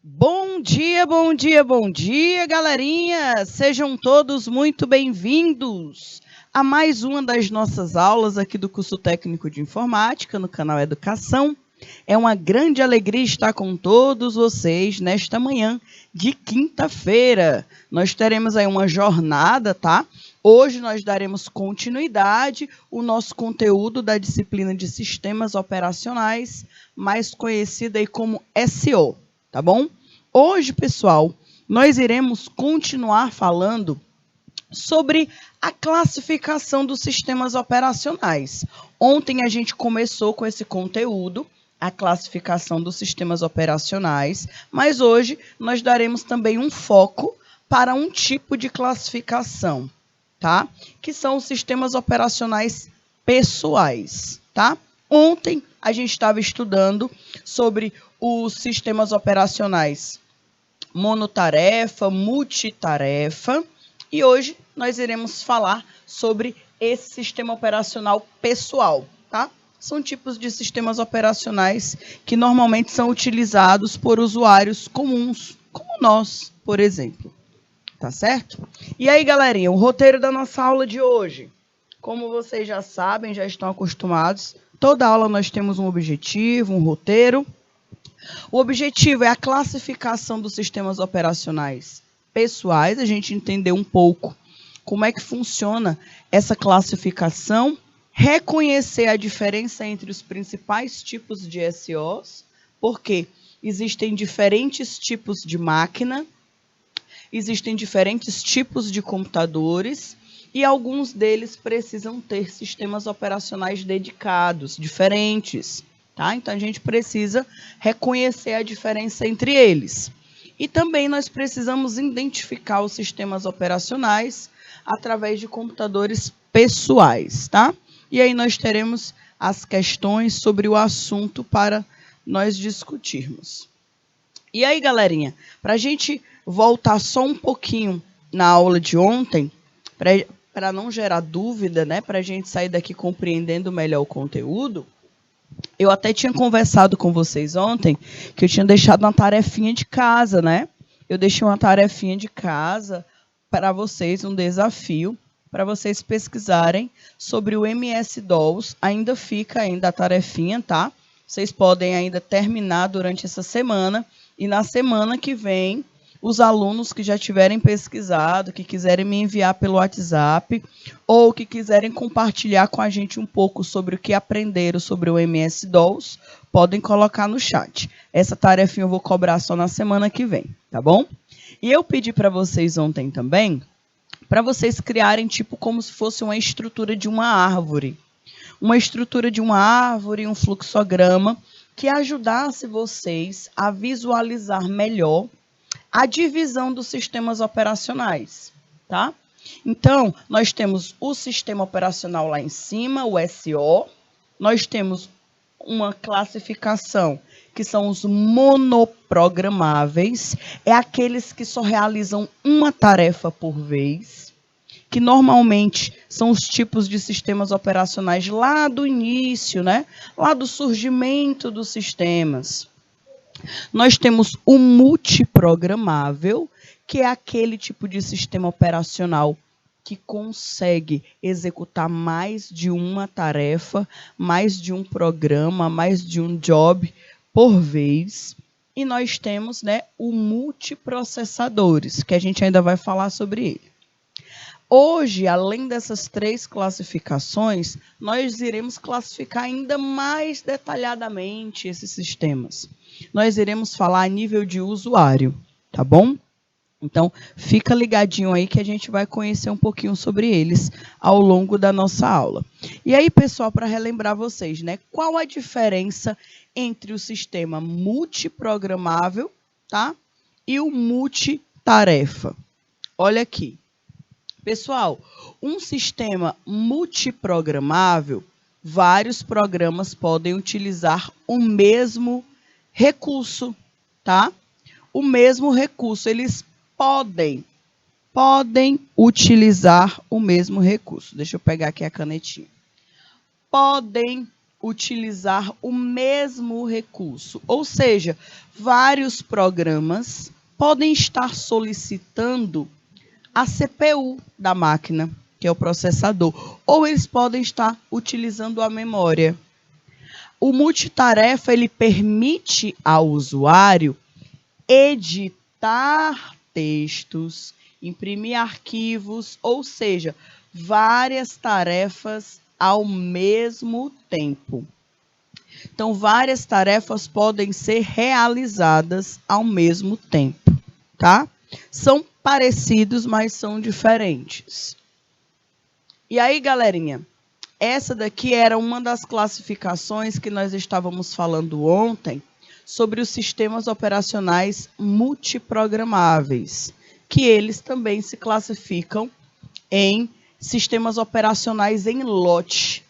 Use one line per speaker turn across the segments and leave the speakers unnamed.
Bom dia, bom dia, bom dia, galerinha! Sejam todos muito bem-vindos a mais uma das nossas aulas aqui do curso técnico de informática no canal Educação. É uma grande alegria estar com todos vocês nesta manhã de quinta-feira. Nós teremos aí uma jornada, tá? Hoje nós daremos continuidade ao nosso conteúdo da disciplina de Sistemas Operacionais, mais conhecida aí como SO, tá bom? Hoje, pessoal, nós iremos continuar falando sobre a classificação dos sistemas operacionais. Ontem a gente começou com esse conteúdo, a classificação dos sistemas operacionais, mas hoje nós daremos também um foco para um tipo de classificação, tá? Que são os sistemas operacionais pessoais, tá? Ontem a gente estava estudando sobre os sistemas operacionais monotarefa, multitarefa, e hoje nós iremos falar sobre esse sistema operacional pessoal, tá? São tipos de sistemas operacionais que normalmente são utilizados por usuários comuns, como nós, por exemplo. Tá certo? E aí, galerinha, o roteiro da nossa aula de hoje. Como vocês já sabem, já estão acostumados, toda aula nós temos um objetivo, um roteiro. O objetivo é a classificação dos sistemas operacionais pessoais, a gente entender um pouco como é que funciona essa classificação, reconhecer a diferença entre os principais tipos de SOs, porque existem diferentes tipos de máquina, existem diferentes tipos de computadores e alguns deles precisam ter sistemas operacionais dedicados, diferentes. Tá? Então, a gente precisa reconhecer a diferença entre eles. E também nós precisamos identificar os sistemas operacionais através de computadores pessoais. Tá? E aí nós teremos as questões sobre o assunto para nós discutirmos. E aí, galerinha, para a gente voltar só um pouquinho na aula de ontem, para não gerar dúvida, né, para a gente sair daqui compreendendo melhor o conteúdo, eu até tinha conversado com vocês ontem que eu tinha deixado uma tarefinha de casa, né? Eu deixei uma tarefinha de casa para vocês, um desafio, para vocês pesquisarem sobre o MS-DOS. Ainda fica a tarefinha, tá? Vocês podem ainda terminar durante essa semana e na semana que vem, os alunos que já tiverem pesquisado, que quiserem me enviar pelo WhatsApp ou que quiserem compartilhar com a gente um pouco sobre o que aprenderam sobre o MS-DOS, podem colocar no chat. Essa tarefinha eu vou cobrar só na semana que vem, tá bom? E eu pedi para vocês ontem também, para vocês criarem tipo como se fosse uma estrutura de uma árvore. Uma estrutura de uma árvore, um fluxograma, que ajudasse vocês a visualizar melhor a divisão dos sistemas operacionais, tá? Então, nós temos o sistema operacional lá em cima, o SO. Nós temos uma classificação que são os monoprogramáveis, é aqueles que só realizam uma tarefa por vez, que normalmente são os tipos de sistemas operacionais lá do início, né? Lá do surgimento dos sistemas. Nós temos o multiprogramável, que é aquele tipo de sistema operacional que consegue executar mais de uma tarefa, mais de um programa, mais de um job por vez. E nós temos, né, o multiprocessadores, que a gente ainda vai falar sobre ele. Hoje, além dessas três classificações, nós iremos classificar ainda mais detalhadamente esses sistemas. Nós iremos falar a nível de usuário, tá bom? Então, fica ligadinho aí que a gente vai conhecer um pouquinho sobre eles ao longo da nossa aula. E aí, pessoal, para relembrar vocês, né? Qual a diferença entre o sistema multiprogramável, tá? E o multitarefa? Olha aqui. Pessoal, um sistema multiprogramável, vários programas podem utilizar o mesmo recurso, tá? O mesmo recurso, eles podem utilizar o mesmo recurso. Deixa eu pegar aqui a canetinha. Podem utilizar o mesmo recurso. Ou seja, vários programas podem estar solicitando a CPU da máquina, que é o processador, ou eles podem estar utilizando a memória. O multitarefa, ele permite ao usuário editar textos, imprimir arquivos, ou seja, várias tarefas ao mesmo tempo. Então, várias tarefas podem ser realizadas ao mesmo tempo, tá? São parecidos, mas são diferentes. E aí, galerinha, essa daqui era uma das classificações que nós estávamos falando ontem sobre os sistemas operacionais multiprogramáveis, que eles também se classificam em sistemas operacionais em lote,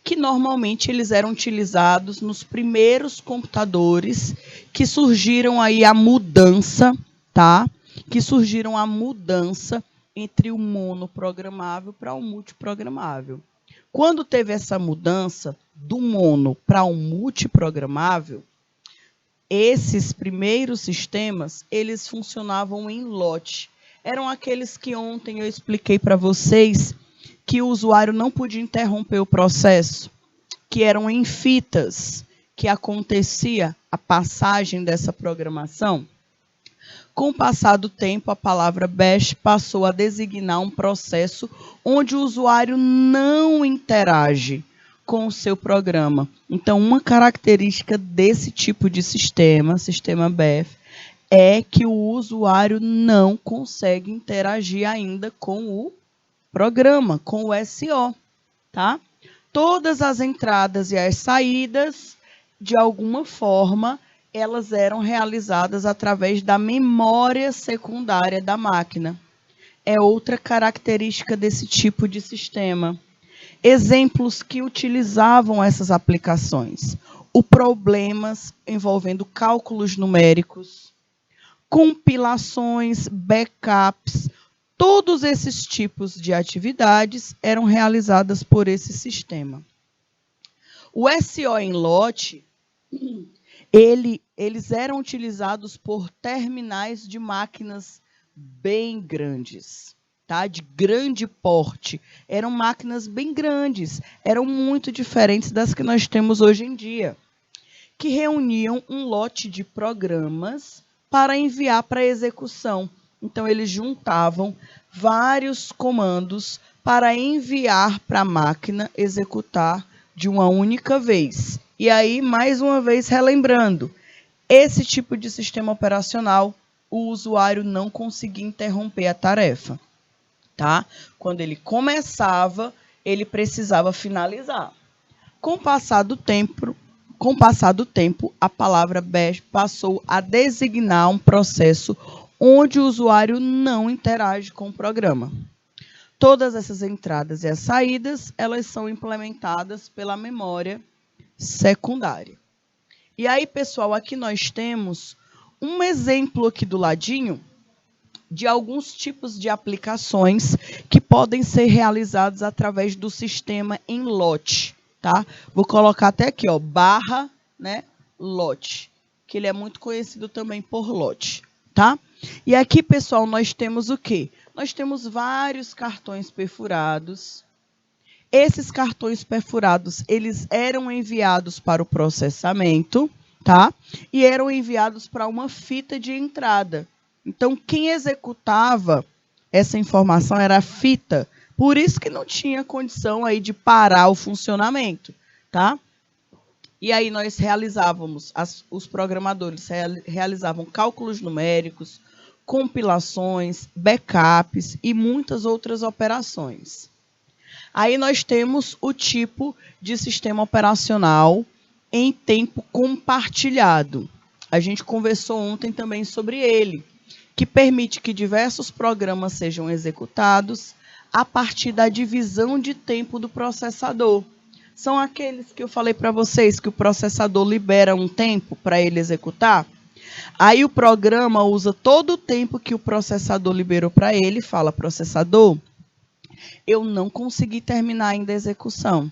que normalmente eles eram utilizados nos primeiros computadores que surgiram aí a mudança, tá? Que surgiram a mudança entre o monoprogramável para o multiprogramável. Quando teve essa mudança do mono para o multiprogramável, esses primeiros sistemas, eles funcionavam em lote. Eram aqueles que ontem eu expliquei para vocês que o usuário não podia interromper o processo, que eram em fitas, que acontecia a passagem dessa programação. Com o passar do tempo, a palavra bash passou a designar um processo onde o usuário não interage com o seu programa. Então, uma característica desse tipo de sistema BF, é que o usuário não consegue interagir ainda com o programa, com o SO, tá? Todas as entradas e as saídas, de alguma forma, elas eram realizadas através da memória secundária da máquina. É outra característica desse tipo de sistema. Exemplos que utilizavam essas aplicações. O problemas envolvendo cálculos numéricos, compilações, backups, todos esses tipos de atividades eram realizadas por esse sistema. O SO em lote, eles eram utilizados por terminais de máquinas bem grandes, tá? De grande porte. Eram máquinas bem grandes, eram muito diferentes das que nós temos hoje em dia, que reuniam um lote de programas para enviar para execução. Então, eles juntavam vários comandos para enviar para a máquina executar de uma única vez. E aí, mais uma vez, relembrando, esse tipo de sistema operacional, o usuário não conseguia interromper a tarefa, tá? Quando ele começava, ele precisava finalizar. Com o passar do tempo, a palavra bash passou a designar um processo onde o usuário não interage com o programa. Todas essas entradas e as saídas, elas são implementadas pela memória secundária. E aí, pessoal, aqui nós temos um exemplo aqui do ladinho de alguns tipos de aplicações que podem ser realizados através do sistema em lote, tá? Vou colocar até aqui, ó, barra, né, lote, que ele é muito conhecido também por lote, tá? E aqui, pessoal, nós temos o quê? Nós temos vários cartões perfurados. Esses cartões perfurados, eles eram enviados para o processamento, tá? E eram enviados para uma fita de entrada. Então, quem executava essa informação era a fita. Por isso que não tinha condição aí de parar o funcionamento, tá? E aí nós realizávamos, os programadores realizavam cálculos numéricos, compilações, backups e muitas outras operações. Aí nós temos o tipo de sistema operacional em tempo compartilhado. A gente conversou ontem também sobre ele, que permite que diversos programas sejam executados a partir da divisão de tempo do processador. São aqueles que eu falei para vocês que o processador libera um tempo para ele executar. Aí o programa usa todo o tempo que o processador liberou para ele e fala, processador, eu não consegui terminar ainda a execução.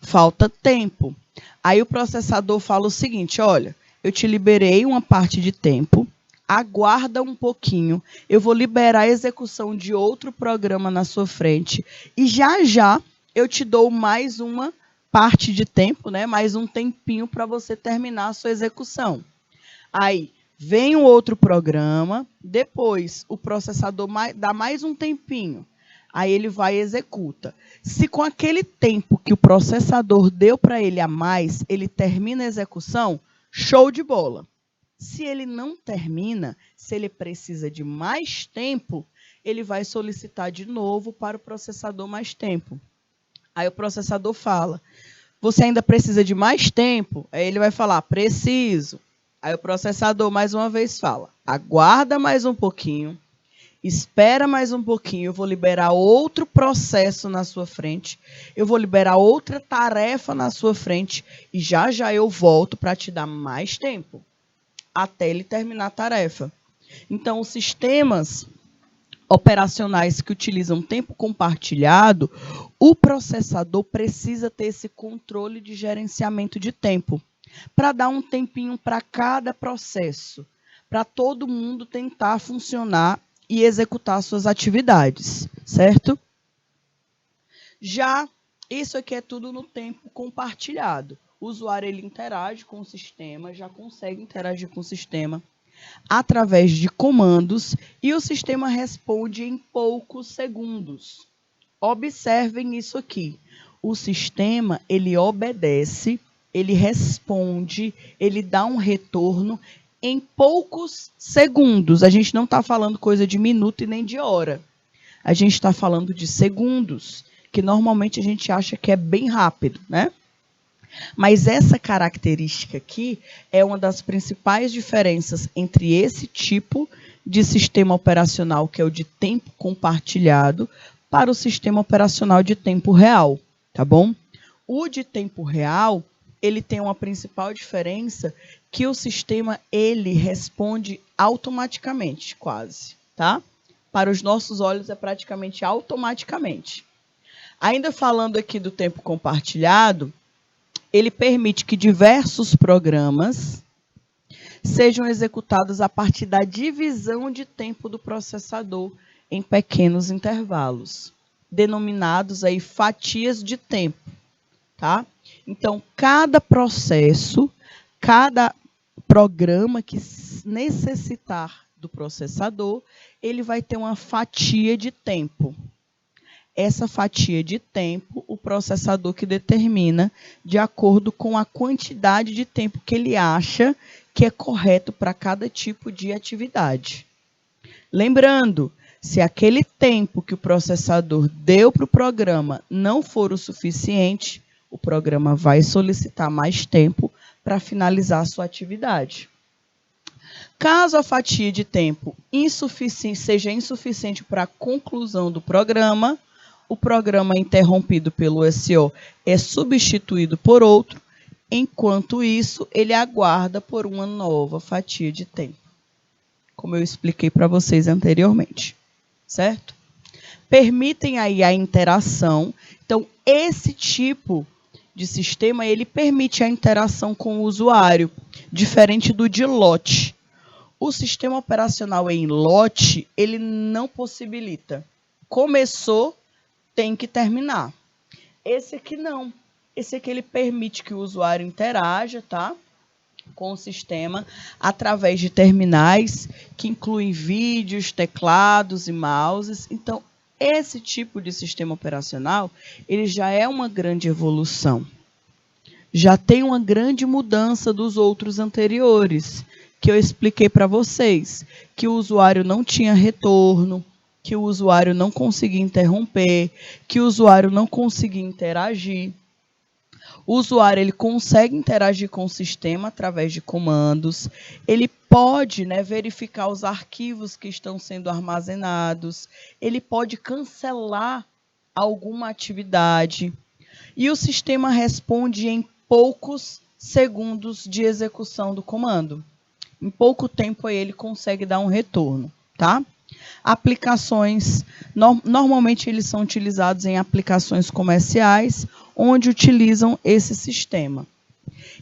falta tempo. Aí o processador fala o seguinte, olha, eu te liberei uma parte de tempo, aguarda um pouquinho, eu vou liberar a execução de outro programa na sua frente e já já eu te dou mais uma parte de tempo, né? Mais um tempinho para você terminar a sua execução. Aí vem um outro programa, depois o processador dá mais um tempinho, aí ele vai e executa. Se com aquele tempo que o processador deu para ele a mais, ele termina a execução, show de bola. Se ele não termina, se ele precisa de mais tempo, ele vai solicitar de novo para o processador mais tempo. Aí o processador fala, você ainda precisa de mais tempo? Aí ele vai falar, preciso. Aí o processador mais uma vez fala, aguarda mais um pouquinho, espera mais um pouquinho, eu vou liberar outro processo na sua frente, eu vou liberar outra tarefa na sua frente e já já eu volto para te dar mais tempo, até ele terminar a tarefa. Então, os sistemas operacionais que utilizam tempo compartilhado, o processador precisa ter esse controle de gerenciamento de tempo, para dar um tempinho para cada processo, para todo mundo tentar funcionar e executar suas atividades, certo? Já isso aqui é tudo no tempo compartilhado. O usuário ele interage com o sistema, já consegue interagir com o sistema através de comandos e o sistema responde em poucos segundos. Observem isso aqui. O sistema ele obedece, ele responde, ele dá um retorno em poucos segundos. A gente não está falando coisa de minuto e nem de hora. A gente está falando de segundos, que normalmente a gente acha que é bem rápido, né? Mas essa característica aqui é uma das principais diferenças entre esse tipo de sistema operacional, que é o de tempo compartilhado, para o sistema operacional de tempo real, tá bom? O de tempo real, ele tem uma principal diferença, que o sistema, ele responde automaticamente, quase, tá? Para os nossos olhos é praticamente automaticamente. Ainda falando aqui do tempo compartilhado, ele permite que diversos programas sejam executados a partir da divisão de tempo do processador em pequenos intervalos, denominados aí fatias de tempo, tá? Então, cada processo, cada programa que necessitar do processador, ele vai ter uma fatia de tempo. Essa fatia de tempo, o processador que determina de acordo com a quantidade de tempo que ele acha que é correto para cada tipo de atividade. Lembrando, se aquele tempo que o processador deu para o programa não for o suficiente, o programa vai solicitar mais tempo para finalizar a sua atividade. Caso a fatia de tempo seja insuficiente para a conclusão do programa, o programa interrompido pelo SO é substituído por outro, enquanto isso, ele aguarda por uma nova fatia de tempo, como eu expliquei para vocês anteriormente, certo? Permitem aí a interação. Então, esse tipo de sistema, ele permite a interação com o usuário, diferente do de lote. O sistema operacional em lote, ele não possibilita. Começou, tem que terminar. Esse aqui não. Esse aqui ele permite que o usuário interaja, tá? Com o sistema através de terminais que incluem vídeos, teclados e mouses. Então, esse tipo de sistema operacional, ele já é uma grande evolução. Já tem uma grande mudança dos outros anteriores, que eu expliquei para vocês, que o usuário não tinha retorno, que o usuário não conseguia interromper, que o usuário não conseguia interagir. O usuário ele consegue interagir com o sistema através de comandos, ele pode, né, verificar os arquivos que estão sendo armazenados, ele pode cancelar alguma atividade e o sistema responde em poucos segundos de execução do comando. Em pouco tempo aí ele consegue dar um retorno, tá? Aplicações, normalmente eles são utilizados em aplicações comerciais, onde utilizam esse sistema.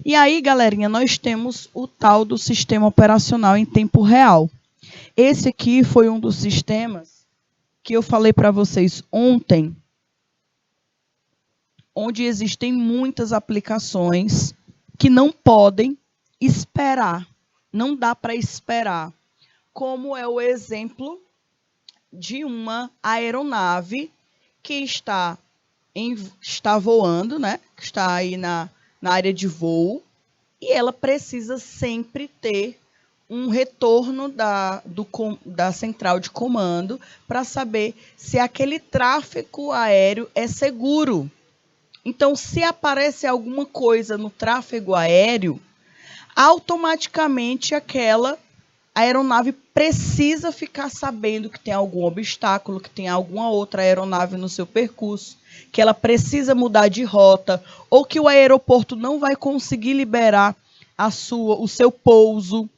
E aí, galerinha, nós temos o tal do sistema operacional em tempo real. Esse aqui foi um dos sistemas que eu falei para vocês ontem, onde existem muitas aplicações que não podem esperar, não dá para esperar, como é o exemplo de uma aeronave que está voando, né? Que está aí na área de voo, e ela precisa sempre ter um retorno da central de comando para saber se aquele tráfego aéreo é seguro. Então, se aparece alguma coisa no tráfego aéreo, automaticamente aquela aeronave precisa ficar sabendo que tem algum obstáculo, que tem alguma outra aeronave no seu percurso, que ela precisa mudar de rota, ou que o aeroporto não vai conseguir liberar o seu pouso.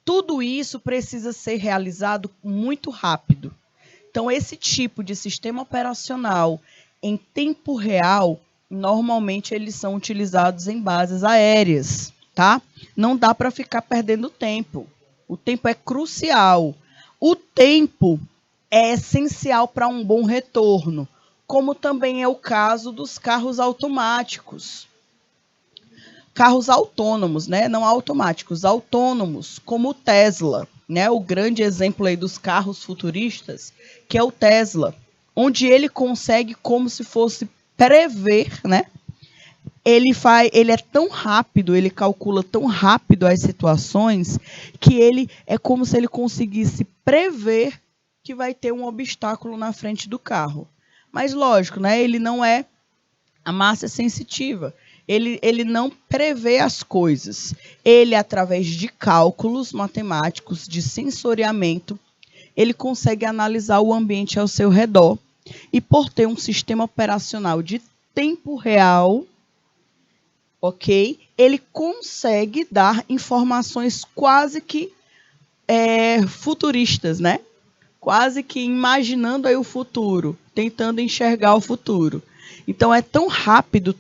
Tudo isso precisa ser realizado muito rápido. Então, esse tipo de sistema operacional em tempo real, normalmente eles são utilizados em bases aéreas, tá? Não dá para ficar perdendo tempo. O tempo é crucial. O tempo é essencial para um bom retorno, como também é o caso dos carros automáticos. Carros autônomos, né? Não automáticos, autônomos, como o Tesla, né? O grande exemplo aí dos carros futuristas, que é o Tesla, onde ele consegue como se fosse prever, né? Ele é tão rápido, ele calcula tão rápido as situações, que ele é como se ele conseguisse prever que vai ter um obstáculo na frente do carro. Mas lógico, né? Ele não é a massa sensitiva. Ele não prevê as coisas. Ele, através de cálculos matemáticos, de sensoriamento, ele consegue analisar o ambiente ao seu redor. E por ter um sistema operacional de tempo real, ok? Ele consegue dar informações quase que futuristas, né? Quase que imaginando aí o futuro, tentando enxergar o futuro. Então é tão rápido,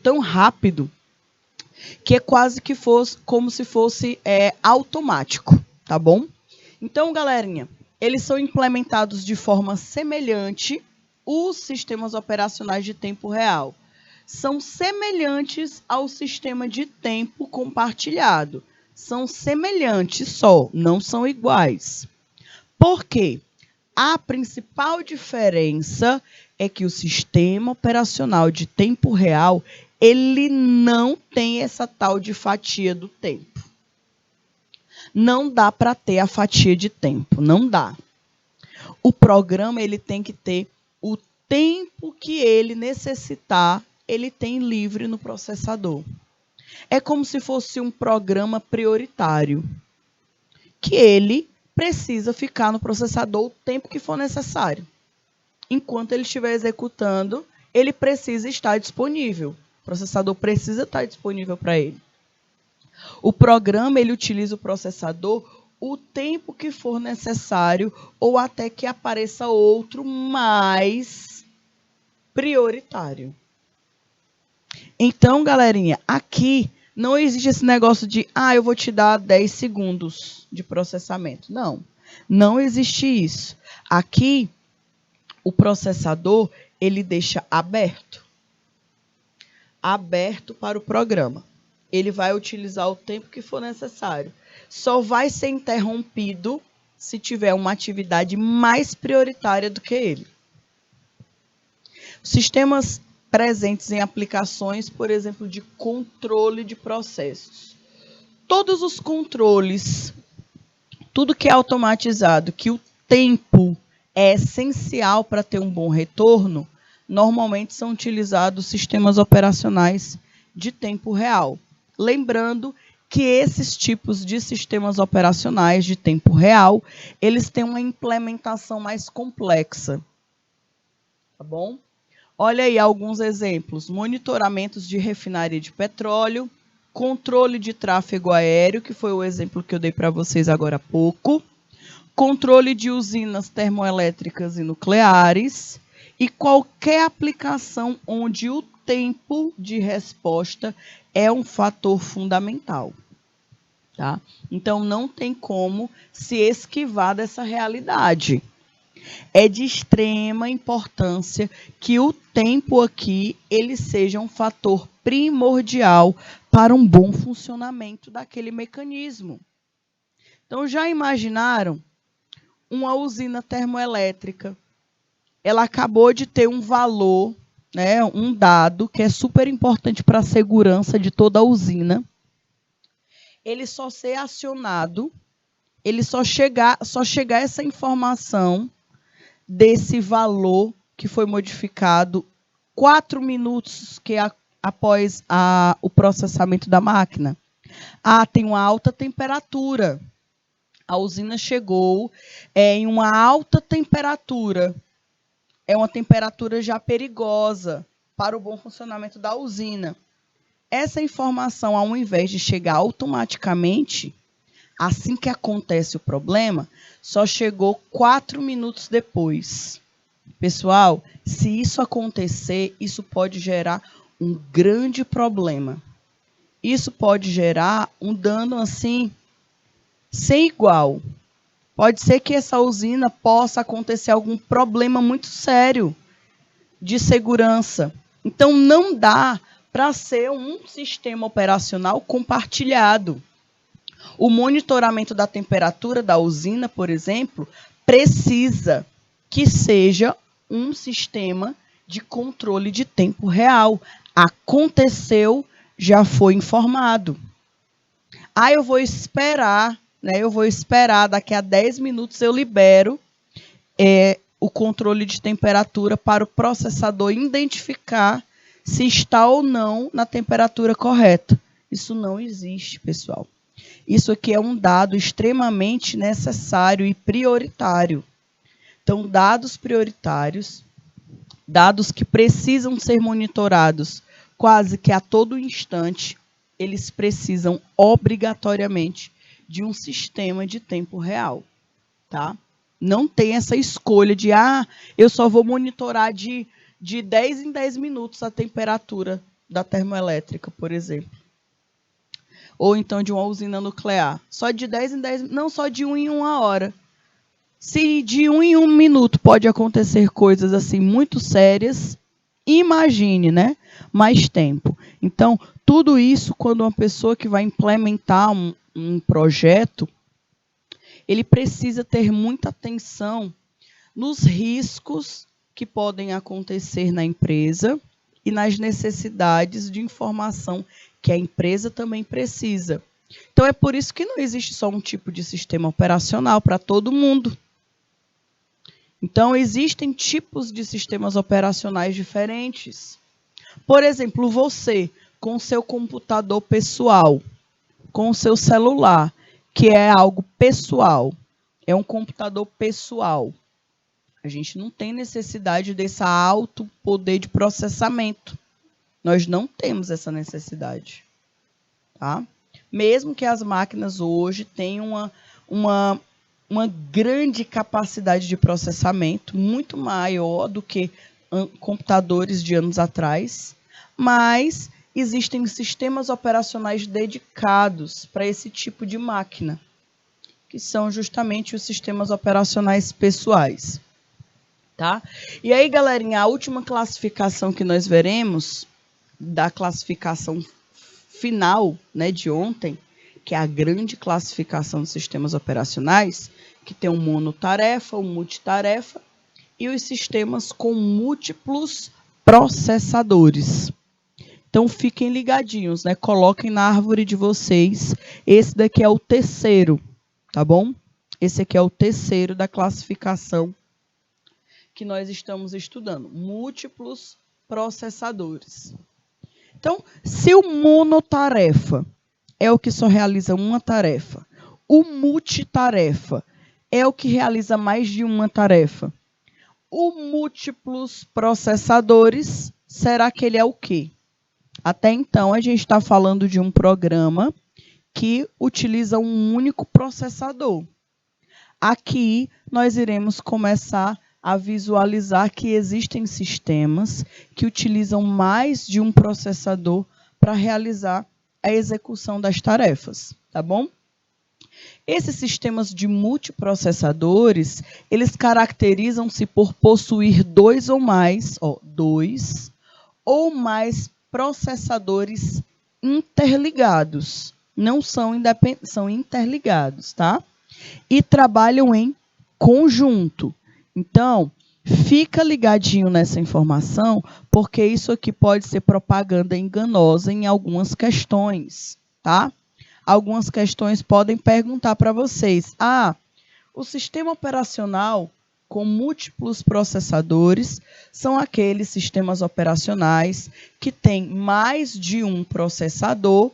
que é quase que fosse como se fosse automático, tá bom? Então, galerinha, eles são implementados de forma semelhante os sistemas operacionais de tempo real. São semelhantes ao sistema de tempo compartilhado. São semelhantes só, não são iguais. Por quê? A principal diferença é que o sistema operacional de tempo real, ele não tem essa tal de fatia do tempo. Não dá para ter a fatia de tempo, não dá. O programa ele tem que ter o tempo que ele necessitar, ele tem livre no processador. É como se fosse um programa prioritário, que ele precisa ficar no processador o tempo que for necessário. Enquanto ele estiver executando, ele precisa estar disponível. O processador precisa estar disponível para ele. O programa, ele utiliza o processador o tempo que for necessário ou até que apareça outro mais prioritário. Então, galerinha, aqui não existe esse negócio de, eu vou te dar 10 segundos de processamento. Não, não existe isso. Aqui, o processador, ele deixa aberto para o programa. Ele vai utilizar o tempo que for necessário. Só vai ser interrompido se tiver uma atividade mais prioritária do que ele. Sistemas presentes em aplicações, por exemplo, de controle de processos. Todos os controles, tudo que é automatizado, que o tempo é essencial para ter um bom retorno, normalmente são utilizados sistemas operacionais de tempo real. Lembrando que esses tipos de sistemas operacionais de tempo real, eles têm uma implementação mais complexa. Tá bom? Olha aí alguns exemplos. Monitoramentos de refinaria de petróleo, controle de tráfego aéreo, que foi o exemplo que eu dei para vocês agora há pouco, controle de usinas termoelétricas e nucleares e qualquer aplicação onde o tempo de resposta é um fator fundamental. Tá? Então, não tem como se esquivar dessa realidade. É de extrema importância que o tempo aqui ele seja um fator primordial para um bom funcionamento daquele mecanismo. Então, já imaginaram uma usina termoelétrica? Ela acabou de ter um valor, né, um dado que é super importante para a segurança de toda a usina. Ele só ser acionado, ele só chegar essa informação desse valor que foi modificado 4 minutos após o processamento da máquina. Tem uma alta temperatura. A usina chegou em uma alta temperatura. É uma temperatura já perigosa para o bom funcionamento da usina. Essa informação, ao invés de chegar automaticamente, assim que acontece o problema, só chegou 4 minutos depois. Pessoal, se isso acontecer, isso pode gerar um grande problema. Isso pode gerar um dano assim, sem igual. Pode ser que essa usina possa acontecer algum problema muito sério de segurança. Então, não dá para ser um sistema operacional compartilhado. O monitoramento da temperatura da usina, por exemplo, precisa que seja um sistema de controle de tempo real. Aconteceu, já foi informado. Eu vou esperar, daqui a 10 minutos eu libero o controle de temperatura para o processador identificar se está ou não na temperatura correta. Isso não existe, pessoal. Isso aqui é um dado extremamente necessário e prioritário. Então, dados prioritários, dados que precisam ser monitorados quase que a todo instante, eles precisam obrigatoriamente de um sistema de tempo real, tá? Não tem essa escolha de, eu só vou monitorar de 10 em 10 minutos a temperatura da termoelétrica, por exemplo. Ou então de uma usina nuclear. Só de 10 em 10, não só de 1 em 1 hora. Se de 1 em 1 minuto pode acontecer coisas assim muito sérias, imagine, né? Mais tempo. Então, tudo isso, quando uma pessoa que vai implementar um projeto, ele precisa ter muita atenção nos riscos que podem acontecer na empresa e nas necessidades de informação que a empresa também precisa. Então, é por isso que não existe só um tipo de sistema operacional para todo mundo. Então, existem tipos de sistemas operacionais diferentes. Por exemplo, você, com o seu computador pessoal, com o seu celular, que é algo pessoal, é um computador pessoal. A gente não tem necessidade desse alto poder de processamento. Nós não temos essa necessidade. Tá? Mesmo que as máquinas hoje tenham uma grande capacidade de processamento, muito maior do que computadores de anos atrás, mas existem sistemas operacionais dedicados para esse tipo de máquina, que são justamente os sistemas operacionais pessoais. Tá? E aí, galerinha, a última classificação que nós veremos, da classificação final, né, de ontem, que é a grande classificação dos sistemas operacionais, que tem um monotarefa, um multitarefa, e os sistemas com múltiplos processadores. Então, fiquem ligadinhos, né? Coloquem na árvore de vocês. Esse daqui é o terceiro, tá bom? Esse aqui é o terceiro da classificação que nós estamos estudando. Múltiplos processadores. Então, se o monotarefa é o que só realiza uma tarefa, o multitarefa é o que realiza mais de uma tarefa, o múltiplos processadores, será que ele é o quê? Até então, a gente está falando de um programa que utiliza um único processador. Aqui nós iremos começar a visualizar que existem sistemas que utilizam mais de um processador para realizar a execução das tarefas, tá bom? Esses sistemas de multiprocessadores, eles caracterizam-se por possuir dois ou mais processadores interligados. Não são independentes, são interligados, tá? E trabalham em conjunto. Então, fica ligadinho nessa informação, porque isso aqui pode ser propaganda enganosa em algumas questões, tá? Algumas questões podem perguntar para vocês: o sistema operacional com múltiplos processadores são aqueles sistemas operacionais que têm mais de um processador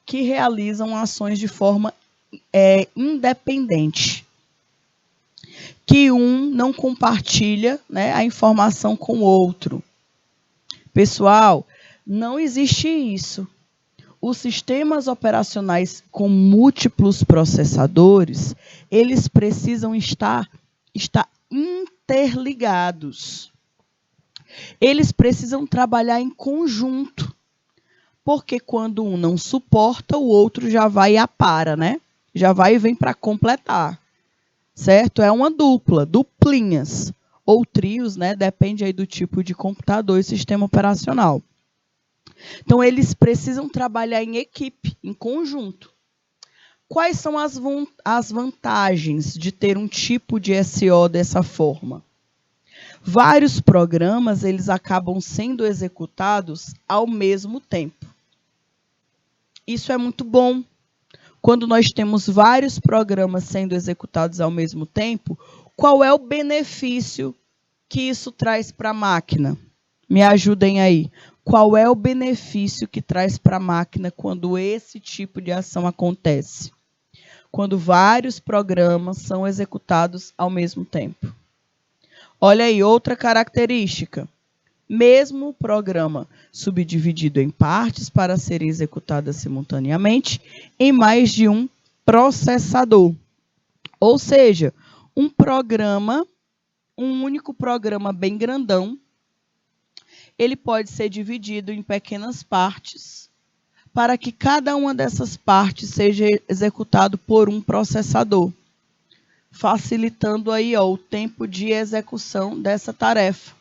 que realizam ações de forma independente, que um não compartilha, né, a informação com o outro. Pessoal, não existe isso. Os sistemas operacionais com múltiplos processadores, eles precisam estar interligados. Eles precisam trabalhar em conjunto, porque quando um não suporta, o outro já vai e apara, né? Já vai e vem para completar, certo? É uma dupla, duplinhas, ou trios, né? Depende aí do tipo de computador e sistema operacional. Então, eles precisam trabalhar em equipe, em conjunto. Quais são as vantagens de ter um tipo de SO dessa forma? Vários programas, eles acabam sendo executados ao mesmo tempo. Isso é muito bom. Quando nós temos vários programas sendo executados ao mesmo tempo, qual é o benefício que isso traz para a máquina? Me ajudem aí. Qual é o benefício que traz para a máquina quando esse tipo de ação acontece? Quando vários programas são executados ao mesmo tempo. Olha aí, outra característica. Mesmo o programa subdividido em partes para serem executadas simultaneamente em mais de um processador. Ou seja, um único programa bem grandão, ele pode ser dividido em pequenas partes para que cada uma dessas partes seja executado por um processador, facilitando aí, o tempo de execução dessa tarefa,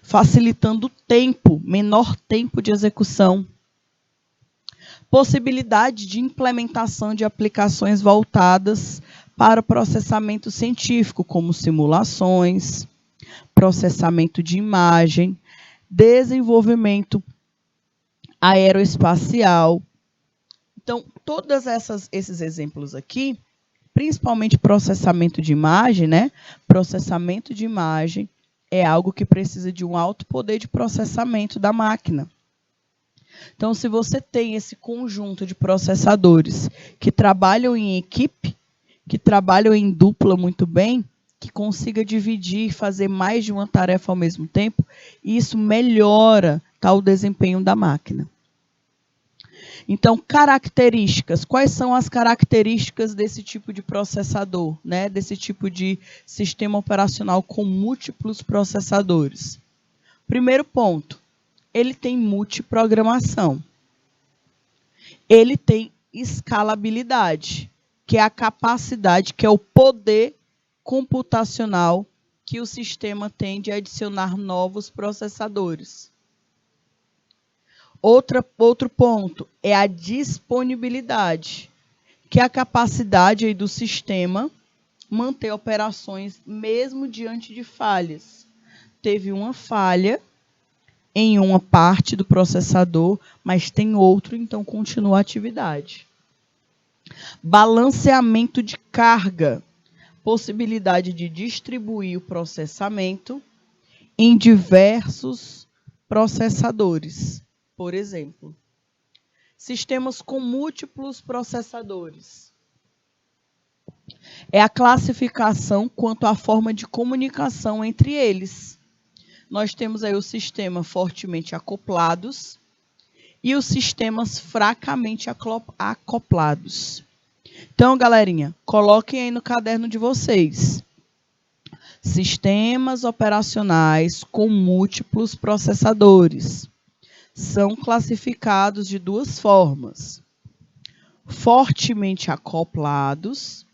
facilitando o tempo, menor tempo de execução. Possibilidade de implementação de aplicações voltadas para o processamento científico, como simulações, processamento de imagem, desenvolvimento aeroespacial. Então, todos esses exemplos aqui, principalmente processamento de imagem, né? Processamento de imagem é algo que precisa de um alto poder de processamento da máquina. Então, se você tem esse conjunto de processadores que trabalham em equipe, que trabalham em dupla muito bem, que consiga dividir e fazer mais de uma tarefa ao mesmo tempo, isso melhora o desempenho da máquina. Então, características. Quais são as características desse tipo de processador, né? Desse tipo de sistema operacional com múltiplos processadores? Primeiro ponto, ele tem multiprogramação. Ele tem escalabilidade, que é a capacidade, que é o poder computacional que o sistema tem de adicionar novos processadores. Outro ponto é a disponibilidade, que é a capacidade aí do sistema manter operações mesmo diante de falhas. Teve uma falha em uma parte do processador, mas tem outro, então continua a atividade. Balanceamento de carga, possibilidade de distribuir o processamento em diversos processadores. Por exemplo, sistemas com múltiplos processadores. É a classificação quanto à forma de comunicação entre eles. Nós temos aí o sistema fortemente acoplados e os sistemas fracamente acoplados. Então, galerinha, coloquem aí no caderno de vocês. Sistemas operacionais com múltiplos processadores são classificados de duas formas: fortemente acoplados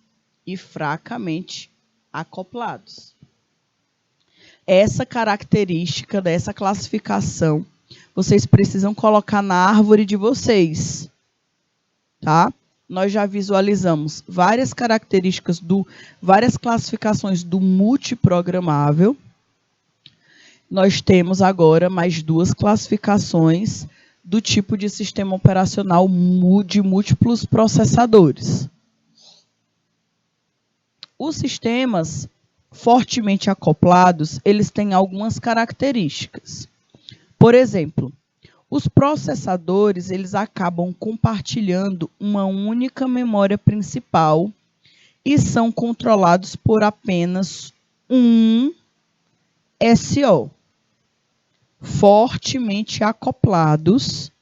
e fracamente acoplados. Essa característica dessa classificação vocês precisam colocar na árvore de vocês, tá? Nós já visualizamos várias características várias classificações do multiprogramável. Nós temos agora mais duas classificações do tipo de sistema operacional de múltiplos processadores. Os sistemas fortemente acoplados, eles têm algumas características. Por exemplo, os processadores, eles acabam compartilhando uma única memória principal e são controlados por apenas um SO. Fortemente acoplados,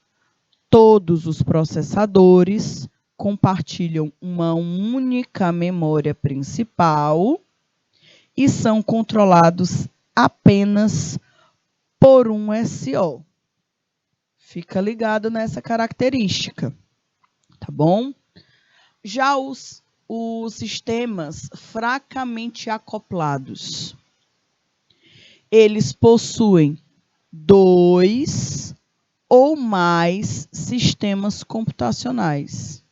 todos os processadores compartilham uma única memória principal e são controlados apenas por um SO. Fica ligado nessa característica, tá bom? Já os sistemas fracamente acoplados, eles possuem 2 ou mais sistemas computacionais,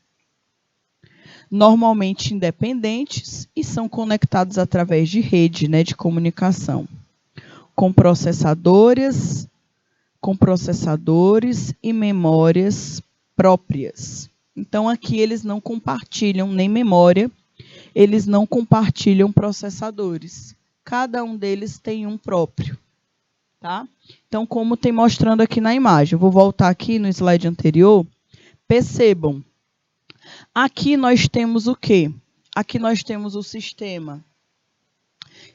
normalmente independentes e são conectados através de rede, de comunicação, com processadores e memórias próprias. Então, aqui eles não compartilham nem memória, eles não compartilham processadores. Cada um deles tem um próprio, tá? Então, como tem mostrando aqui na imagem, eu vou voltar aqui no slide anterior, percebam. Aqui nós temos o quê? Aqui nós temos o sistema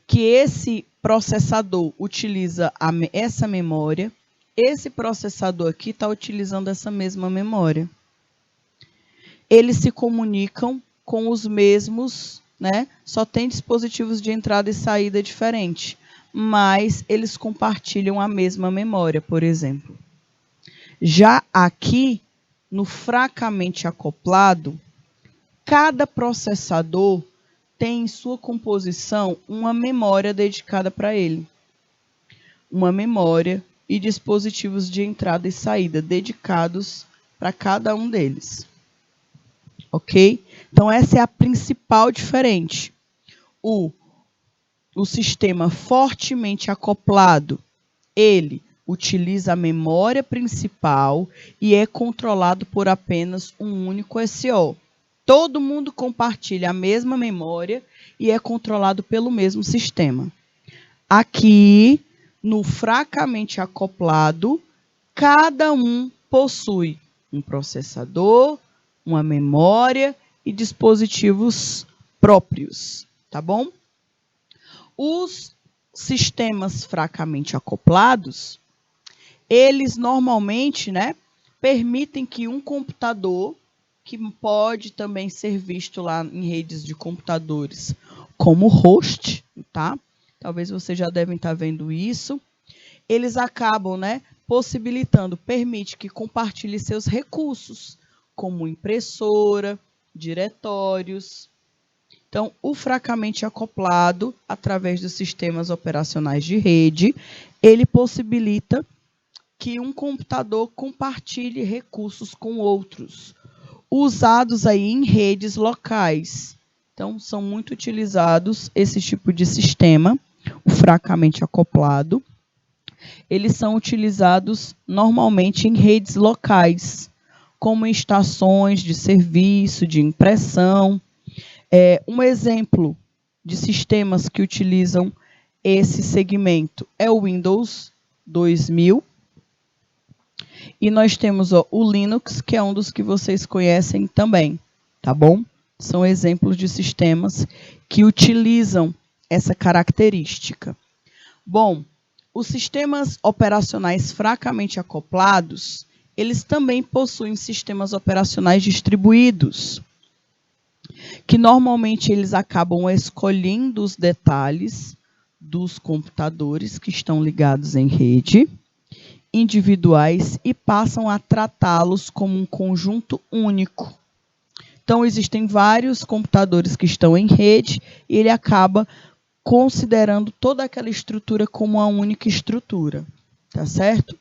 que esse processador utiliza essa memória. Esse processador aqui está utilizando essa mesma memória. Eles se comunicam com os mesmos, só tem dispositivos de entrada e saída diferentes, mas eles compartilham a mesma memória, por exemplo. Já aqui, no fracamente acoplado, cada processador tem em sua composição uma memória dedicada para ele. Uma memória e dispositivos de entrada e saída dedicados para cada um deles. Ok? Então, essa é a principal diferença. O sistema fortemente acoplado, ele utiliza a memória principal e é controlado por apenas um único SO. Todo mundo compartilha a mesma memória e é controlado pelo mesmo sistema. Aqui, no fracamente acoplado, cada um possui um processador, uma memória e dispositivos próprios, tá bom? Os sistemas fracamente acoplados, eles normalmente, permitem que um computador, que pode também ser visto lá em redes de computadores como host, tá? Talvez vocês já devem estar vendo isso. Eles acabam, permite que compartilhe seus recursos, como impressora, diretórios. Então, o fracamente acoplado, através dos sistemas operacionais de rede, ele possibilita que um computador compartilhe recursos com outros, usados aí em redes locais. Então, são muito utilizados esse tipo de sistema, o fracamente acoplado. Eles são utilizados normalmente em redes locais, como em estações de serviço, de impressão. Um exemplo de sistemas que utilizam esse segmento é o Windows 2000. E nós temos o Linux, que é um dos que vocês conhecem também, tá bom? São exemplos de sistemas que utilizam essa característica. Bom, os sistemas operacionais fracamente acoplados, eles também possuem sistemas operacionais distribuídos. que normalmente eles acabam escolhendo os detalhes dos computadores que estão ligados em rede, individuais, e passam a tratá-los como um conjunto único. Então, existem vários computadores que estão em rede e ele acaba considerando toda aquela estrutura como uma única estrutura, tá certo?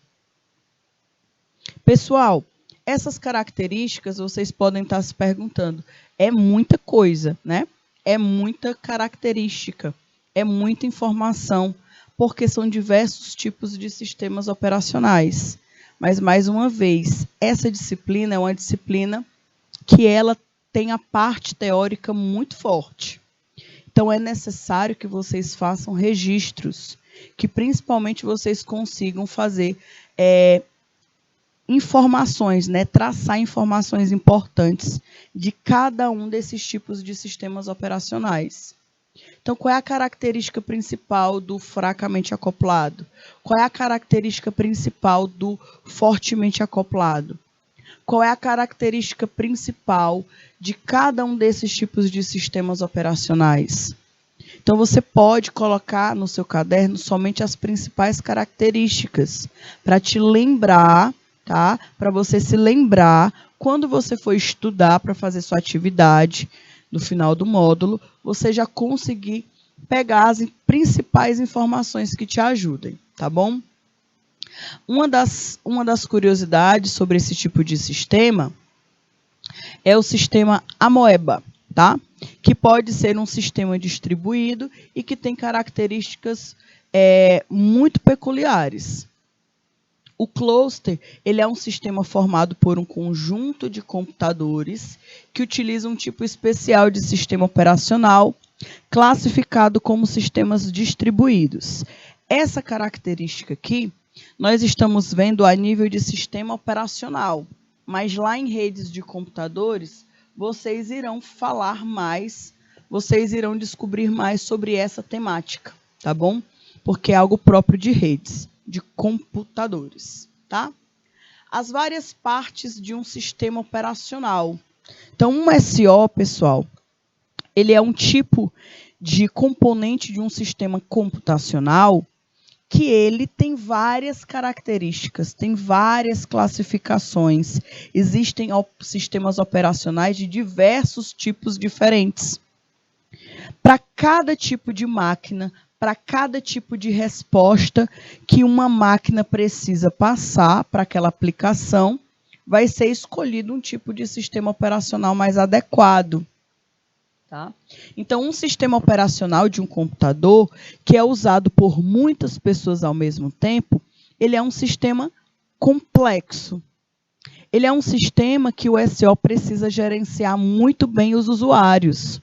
Pessoal, essas características vocês podem estar se perguntando, é muita coisa, né? É muita característica, é muita informação, porque são diversos tipos de sistemas operacionais. Mas, mais uma vez, essa disciplina é uma disciplina que ela tem a parte teórica muito forte. Então, é necessário que vocês façam registros, que principalmente vocês consigam fazer informações, né? Traçar informações importantes de cada um desses tipos de sistemas operacionais. Então, qual é a característica principal do fracamente acoplado? Qual é a característica principal do fortemente acoplado? Qual é a característica principal de cada um desses tipos de sistemas operacionais? Então, você pode colocar no seu caderno somente as principais características, para te lembrar, tá? Para você se lembrar, quando você for estudar para fazer sua atividade, no final do módulo, você já conseguir pegar as principais informações que te ajudem, tá bom? Uma das curiosidades sobre esse tipo de sistema é o sistema Amoeba, tá? Que pode ser um sistema distribuído e que tem características muito peculiares. O cluster, ele é um sistema formado por um conjunto de computadores que utiliza um tipo especial de sistema operacional, classificado como sistemas distribuídos. Essa característica aqui, nós estamos vendo a nível de sistema operacional, mas lá em redes de computadores, vocês irão falar mais, vocês irão descobrir mais sobre essa temática, tá bom? Porque é algo próprio de redes, de computadores, tá? As várias partes de um sistema operacional. Então, um SO, pessoal, ele é um tipo de componente de um sistema computacional que ele tem várias características, tem várias classificações. Existem sistemas operacionais de diversos tipos diferentes. Para cada tipo de máquina, para cada tipo de resposta que uma máquina precisa passar para aquela aplicação, vai ser escolhido um tipo de sistema operacional mais adequado. Tá? Então, um sistema operacional de um computador, que é usado por muitas pessoas ao mesmo tempo, ele é um sistema complexo. Ele é um sistema que o SO precisa gerenciar muito bem os usuários.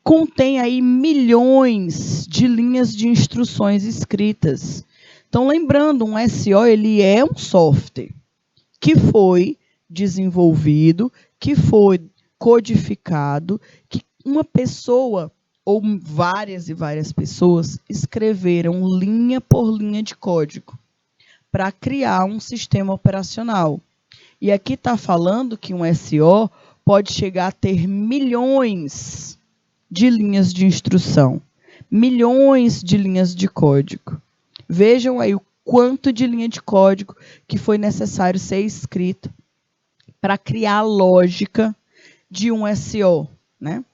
Contém aí milhões de linhas de instruções escritas. Então, lembrando, um SO ele é um software que foi desenvolvido, que foi codificado, que uma pessoa ou várias e várias pessoas escreveram linha por linha de código para criar um sistema operacional. E aqui está falando que um SO pode chegar a ter milhões de linhas de instrução, milhões de linhas de código. Vejam aí o quanto de linha de código que foi necessário ser escrito para criar a lógica de um SO, né?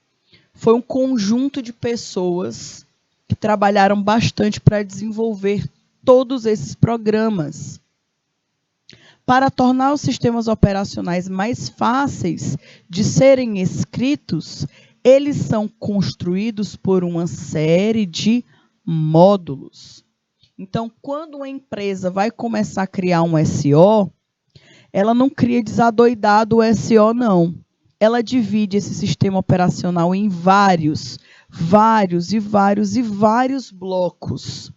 Foi um conjunto de pessoas que trabalharam bastante para desenvolver todos esses programas. Para tornar os sistemas operacionais mais fáceis de serem escritos, eles são construídos por uma série de módulos. Então, quando uma empresa vai começar a criar um SO, ela não cria desadoidado o SO, não. Ela divide esse sistema operacional em vários blocos.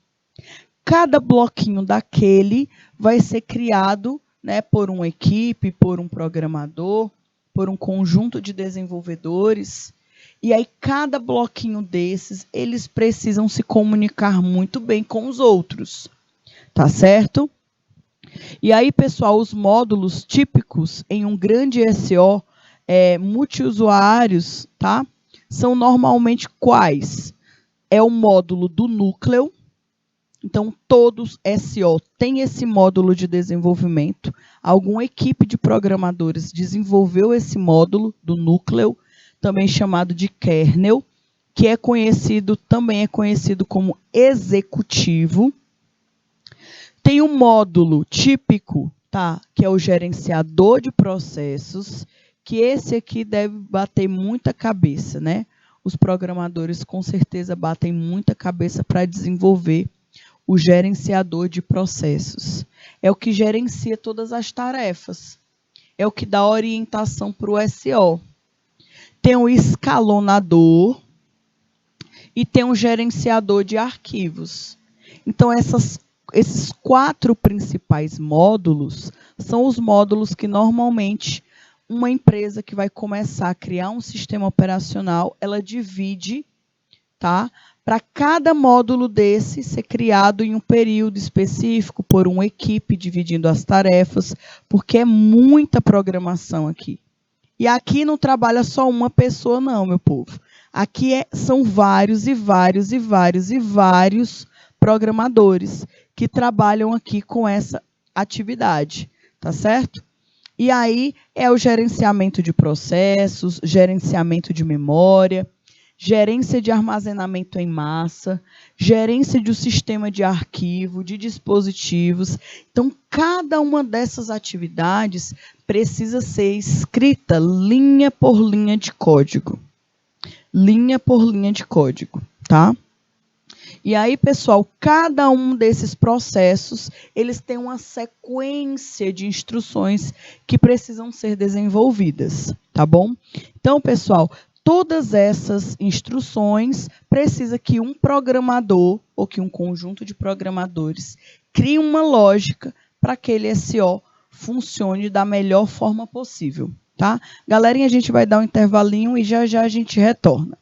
Cada bloquinho daquele vai ser criado, né, por uma equipe, por um programador, por um conjunto de desenvolvedores. E aí, cada bloquinho desses, eles precisam se comunicar muito bem com os outros. Tá certo? E aí, pessoal, os módulos típicos em um grande SO multiusuários, tá? São normalmente quais? É o módulo do núcleo. Então, todos SO têm esse módulo de desenvolvimento. Alguma equipe de programadores desenvolveu esse módulo do núcleo, também chamado de kernel, que também é conhecido como executivo. Tem um módulo típico, tá? Que é o gerenciador de processos, que esse aqui deve bater muita cabeça, né? Os programadores com certeza batem muita cabeça para desenvolver o gerenciador de processos. É o que gerencia todas as tarefas. É o que dá orientação para o SO. Tem o escalonador e tem um gerenciador de arquivos. Então, esses 4 principais módulos são os módulos que normalmente uma empresa que vai começar a criar um sistema operacional, ela divide, tá? Para cada módulo desse ser criado em um período específico, por uma equipe dividindo as tarefas, porque é muita programação aqui. E aqui não trabalha só uma pessoa não, meu povo. Aqui são vários e vários e vários e vários programadores que trabalham aqui com essa atividade, tá certo? E aí é o gerenciamento de processos, gerenciamento de memória, gerência de armazenamento em massa, gerência do sistema de arquivo, de dispositivos. Então, cada uma dessas atividades precisa ser escrita linha por linha de código. Linha por linha de código, tá? E aí, pessoal, cada um desses processos, eles têm uma sequência de instruções que precisam ser desenvolvidas, tá bom? Então, pessoal, todas essas instruções precisa que um programador ou que um conjunto de programadores crie uma lógica para que aquele SO funcione da melhor forma possível, tá? Galerinha, a gente vai dar um intervalinho e já já a gente retorna.